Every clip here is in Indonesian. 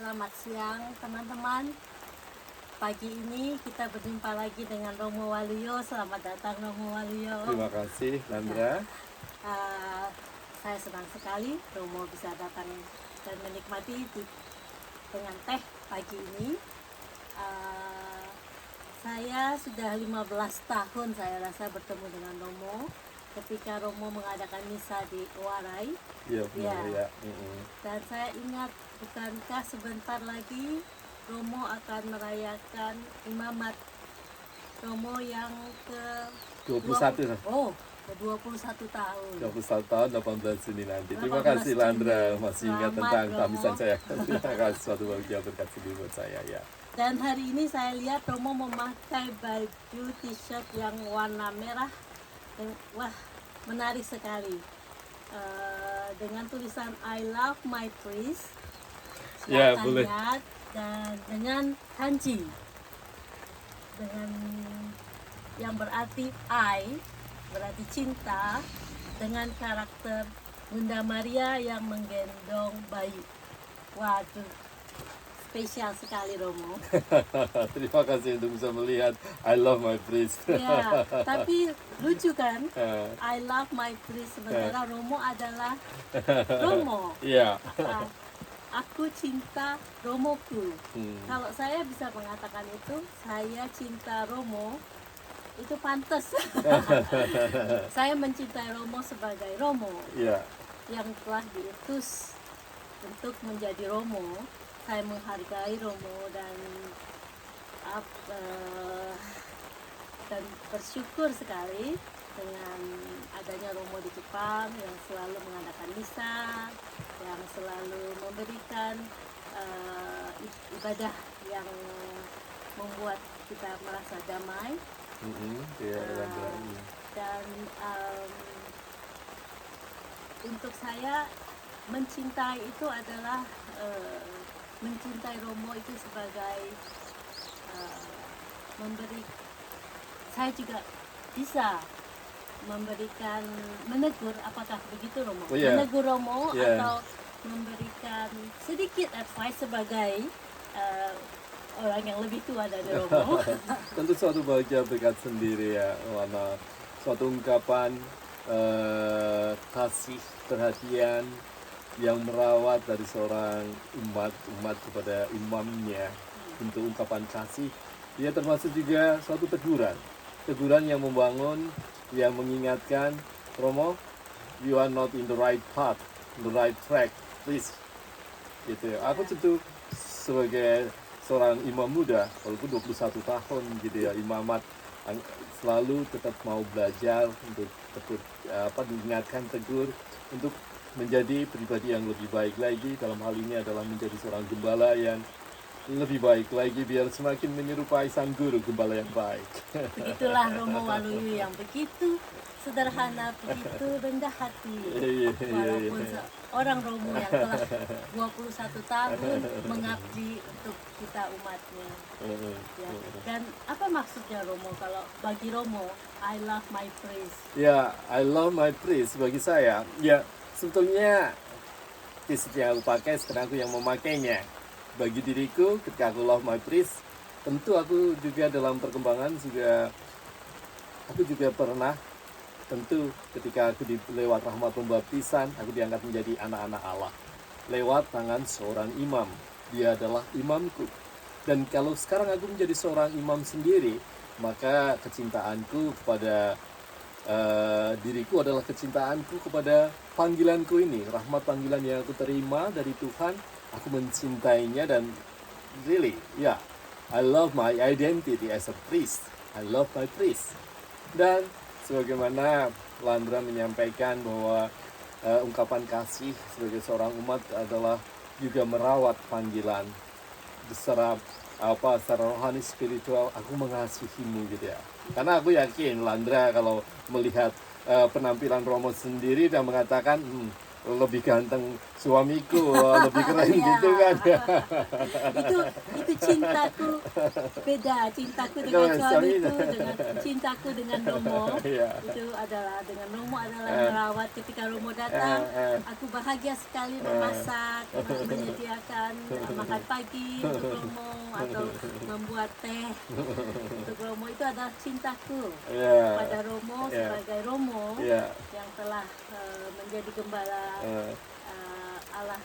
Selamat siang teman-teman. Pagi ini kita berjumpa lagi dengan Romo Waluyo. Selamat datang Romo Waluyo. Terima kasih, Landra. Uh, saya senang sekali Romo bisa datang dan menikmati dengan teh pagi ini. Saya sudah 15 tahun saya rasa bertemu dengan Romo ketika Romo mengadakan misa di Warai. Iya, benar ya. Dan saya ingat, bukankah sebentar lagi Romo akan merayakan imamat Romo yang ke 21. Oh, ke 21 tahun. 21 tahun 18 Juni nanti. Terima 18 kasih Landra Juni. masih ingat Selamat, tentang Romo. tamisan saya. Terima kasih, suatu bahagia berkat sedih buat saya ya. Dan hari ini saya lihat Romo memakai baju t-shirt yang warna merah. Wah, menarik sekali. Dengan tulisan I love my priest. Ya, Silakan boleh. lihat. Dan dengan kanji, dengan yang berarti I, berarti cinta, dengan karakter Bunda Maria yang menggendong bayi. Waduh, spesial sekali Romo. Terima kasih untuk bisa melihat I love my priest. Ya, tapi lucu kan? I love my priest, sementara Romo adalah Romo. Iya. Aku cinta Romoku. Kalau saya bisa mengatakan itu, saya cinta Romo, itu pantas. Saya mencintai Romo sebagai Romo yang telah diutus untuk menjadi Romo. Saya menghargai Romo dan bersyukur sekali dengan adanya Romo di Jepang yang selalu mengadakan misa, yang selalu memberikan ibadah yang membuat kita merasa damai. Dan untuk saya mencintai itu adalah mencintai Romo itu sebagai memberi. Saya juga bisa memberikan, menegur, apakah begitu Romo? Menegur Romo atau memberikan sedikit advice sebagai orang yang lebih tua dari Romo. Tentu suatu bahagia berkat sendiri ya, warna suatu ungkapan kasih, perhatian yang merawat dari seorang umat kepada imamnya, untuk ungkapan kasih. Dia termasuk juga suatu teguran yang membangun, yang mengingatkan, Romo, you are not in the right path, the right track, please. Gitu. Aku tentu sebagai seorang imam muda, walaupun 21 tahun gitu ya, imamat, selalu tetap mau belajar untuk diingatkan, tegur, untuk menjadi pribadi yang lebih baik lagi. Dalam hal ini adalah menjadi seorang gembala yang lebih baik lagi, biar semakin menyerupai sang guru, gembala yang baik. Begitulah Romo Waluyo yang begitu sederhana, begitu rendah hati. Walaupun seorang Romo yang telah 21 tahun mengabdi untuk kita umatnya. Ya. Dan apa maksudnya Romo kalau bagi Romo, I love my priest? Ya, I love my priest bagi saya, ya sebetulnya t-shirt yang aku pakai sekarang aku yang memakainya. Bagi diriku, ketika aku love my priest, tentu aku juga dalam perkembangan aku juga pernah, tentu ketika aku lewat rahmat pembaptisan, aku diangkat menjadi anak-anak Allah lewat tangan seorang imam. Dia adalah imamku. Dan kalau sekarang aku menjadi seorang imam sendiri, maka kecintaanku kepada diriku adalah kecintaanku kepada panggilanku ini, rahmat panggilan yang aku terima dari Tuhan. Aku mencintainya dan really, I love my identity as a priest. I love my priest. Dan sebagaimana Landra menyampaikan bahwa ungkapan kasih sebagai seorang umat adalah juga merawat panggilan secara rohani, spiritual. Aku mengasihimu gitu ya. Karena aku yakin Landra kalau melihat penampilan Romo sendiri dan mengatakan, lebih ganteng suamiku, lebih keren Ya. gitu kan. Itu cintaku beda, cintaku dengan Kalau suami suamiku dengan cintaku dengan Romo. Iya. Itu adalah dengan Romo adalah Eh. merawat ketika Romo datang. Eh. Aku bahagia sekali memasak, menyediakan makan pagi untuk Romo atau membuat teh untuk Romo. Itu adalah cintaku Iya. pada Romo Iya. sebagai Romo Iya. yang telah menjadi gembala Eh. Allah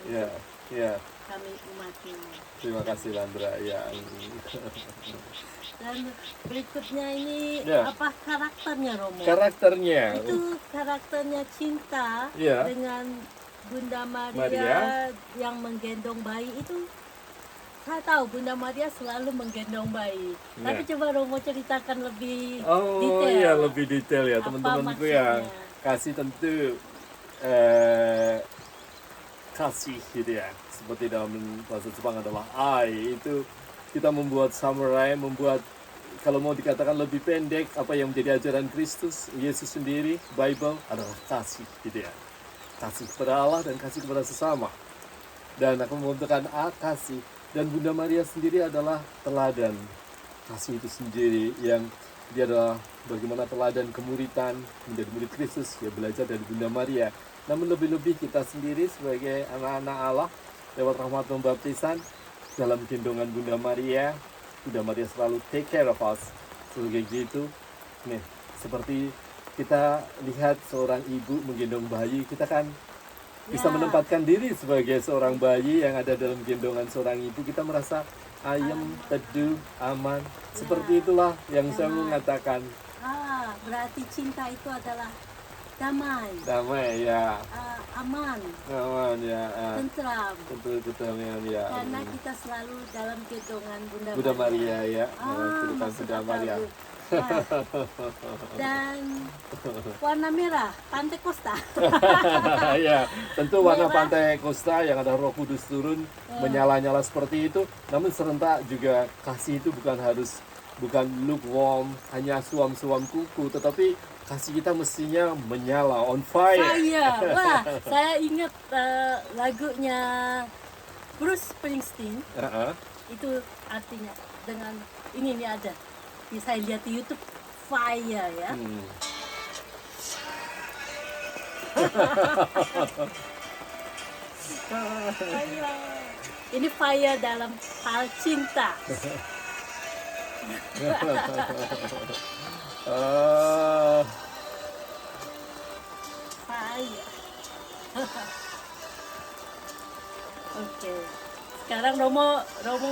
Iya. Iya. kami umatnya. Terima kasih Landra. Ya. Dan berikutnya ini Ya. apa karakternya Romo? Karakternya. Itu karakternya cinta Ya. dengan Bunda Maria, Maria. yang menggendong bayi itu. Saya tahu Bunda Maria selalu menggendong bayi. Ya. Tapi coba Romo ceritakan lebih Oh detail. iya, lebih detail ya Apa teman-temanku maksudnya? yang kasih tentu kasih gitu ya. Seperti dalam bahasa Jepang adalah ai. Itu kita membuat samurai, membuat kalau mau dikatakan lebih pendek apa yang menjadi ajaran Kristus, Yesus sendiri, Bible adalah kasih gitu ya. Kasih kepada Allah dan kasih kepada sesama. Dan aku membutuhkan kasih. Dan Bunda Maria sendiri adalah teladan kasih itu sendiri, yang dia adalah bagaimana teladan kemuritan, menjadi murid Kristus, ya belajar dari Bunda Maria. Namun lebih-lebih kita sendiri sebagai anak-anak Allah lewat rahmat pembaptisan dalam gendongan Bunda Maria selalu take care of us. Sebagai gitu, nih seperti kita lihat seorang ibu menggendong bayi, kita kan bisa Ya. menempatkan diri sebagai seorang bayi yang ada dalam gendongan seorang ibu. Kita merasa ayam, teduh, aman. Seperti itulah yang saya mau mengatakan. Berarti cinta itu adalah damai, Damai ya, aman, aman ya, tentram. betul ya. Karena kita selalu dalam gendongan Bunda Bunda Maria ya, masuk Bunda akal. Maria. Nah, dan warna merah, Pantai Costa. Ya, tentu warna Merah. Pantai Costa yang ada Roh Kudus turun menyala-nyala seperti itu. Namun serentak juga kasih itu bukan lukewarm, hanya suam-suam kuku, tetapi kasih kita mestinya menyala, on fire. Wah, saya ingat lagunya Bruce Springsteen. Itu artinya dengan ini nih ada. Saya lihat di YouTube fire ya. Ini fire dalam hal cinta. Fire. Oke. Sekarang Romo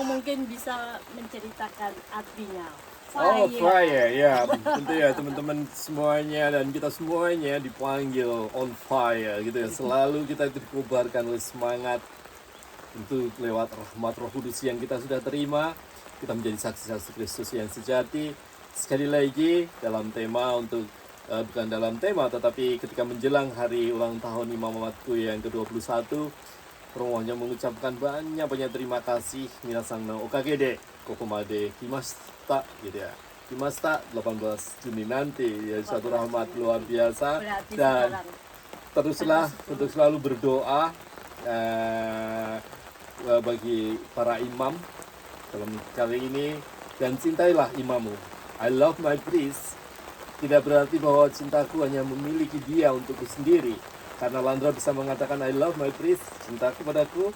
mungkin bisa menceritakan artinya. Oh, fire ya, tentu ya teman-teman semuanya dan kita semuanya dipanggil on fire gitu ya. Selalu kita itu dikobarkan oleh semangat untuk lewat rahmat Roh Kudus yang kita sudah terima, kita menjadi saksi-saksi Kristus yang sejati. Sekali lagi dalam tema untuk bukan dalam tema, tetapi ketika menjelang hari ulang tahun Imam Amatku yang ke-21, Romo hanya mengucapkan banyak terima kasih. Minasang no okagede kokomade himashita gitu ya. Himashita 18 Juni nanti ya, suatu rahmat luar biasa. Berarti Dan sekarang teruslah untuk selalu berdoa bagi para imam dalam kali ini, dan cintailah imammu. I love my priest. Tidak berarti bahwa cintaku hanya memiliki dia untukku sendiri. Karena Landra bisa mengatakan I love my priest, cintaku padaku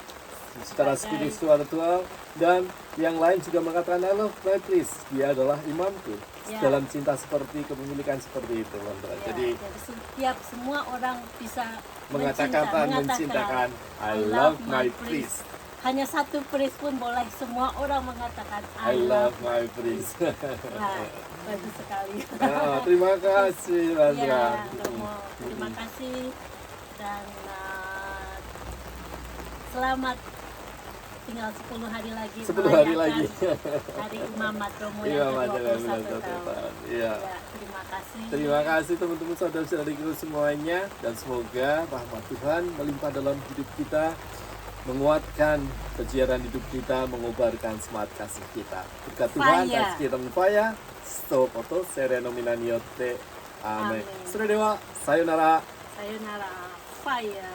secara spiritual, dan yang lain juga mengatakan I love my priest, dia adalah imamku. Ya. Dalam cinta seperti kepemilikan seperti itu, Landra. ya, Jadi setiap semua orang bisa mencintakan I love my priest. Hanya satu priest pun boleh, semua orang mengatakan I love my priest. Nah, bagus sekali. Terima kasih Landra. Ya, Romo, terima kasih dan selamat. Tinggal 10 hari lagi 10 hari lagi. Hari Imamat Romo Iya, yang ke-21 tahun. tahun. Iya. Ya, terima kasih. Terima kasih teman-teman saudara-saudariku semuanya, dan semoga rahmat Tuhan melimpah dalam hidup kita, menguatkan kejiaran hidup kita, mengobarkan semangat kasih kita. Berkat Tuhan, Fire. kasih kita fire. Stop foto sereno minaniote. Amin. Amin. Sudah dewa, sayonara. Sayonara. fire.